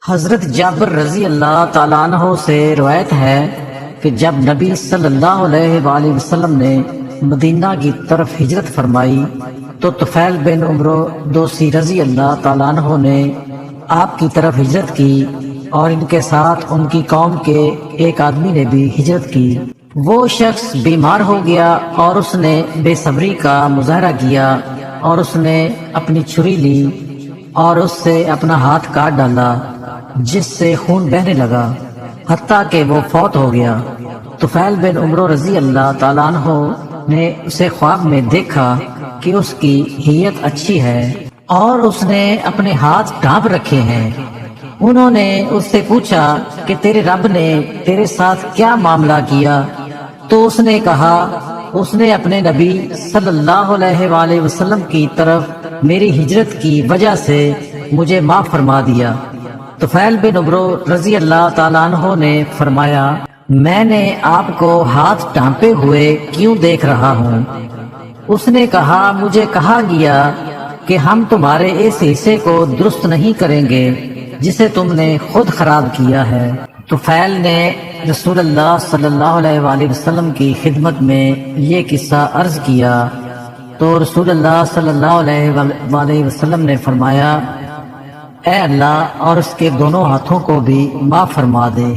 حضرت جابر رضی اللہ تعالیٰ عنہ سے روایت ہے کہ جب نبی صلی اللہ علیہ وآلہ وسلم نے مدینہ کی طرف ہجرت فرمائی تو طفیل بن عمرو دوسی رضی اللہ تعالیٰ عنہ نے آپ کی طرف ہجرت کی اور ان کے ساتھ ان کی قوم کے ایک آدمی نے بھی ہجرت کی۔ وہ شخص بیمار ہو گیا اور اس نے بے صبری کا مظاہرہ کیا اور اس نے اپنی چھری لی اور اس سے اپنا ہاتھ کاٹ ڈالا جس سے خون بہنے لگا حتیٰ کہ وہ فوت ہو گیا۔ طفیل بن عمرو رضی اللہ تعالیٰ عنہ نے اسے خواب میں دیکھا کہ اس کی حیت اچھی ہے اور اس نے اپنے ہاتھ ڈھانپ رکھے ہیں۔ انہوں نے اس سے پوچھا کہ تیرے رب نے تیرے ساتھ کیا معاملہ کیا؟ تو اس نے کہا اس نے اپنے نبی صلی اللہ علیہ وآلہ وسلم کی طرف میری ہجرت کی وجہ سے مجھے معاف فرما دیا۔ طفیل بن عمرو رضی اللہ تعالیٰ عنہ نے فرمایا میں نے آپ کو ہاتھ ڈھانپے ہوئے کیوں دیکھ رہا ہوں؟ اس نے کہا مجھے کہا گیا کہ ہم تمہارے اس حصے کو درست نہیں کریں گے جسے تم نے خود خراب کیا ہے۔ طفیل نے رسول اللہ صلی اللہ علیہ وآلہ وسلم کی خدمت میں یہ قصہ عرض کیا تو رسول اللہ صلی اللہ علیہ وآلہ وسلم نے فرمایا اے اللہ اور اس کے دونوں ہاتھوں کو بھی معاف فرما دے۔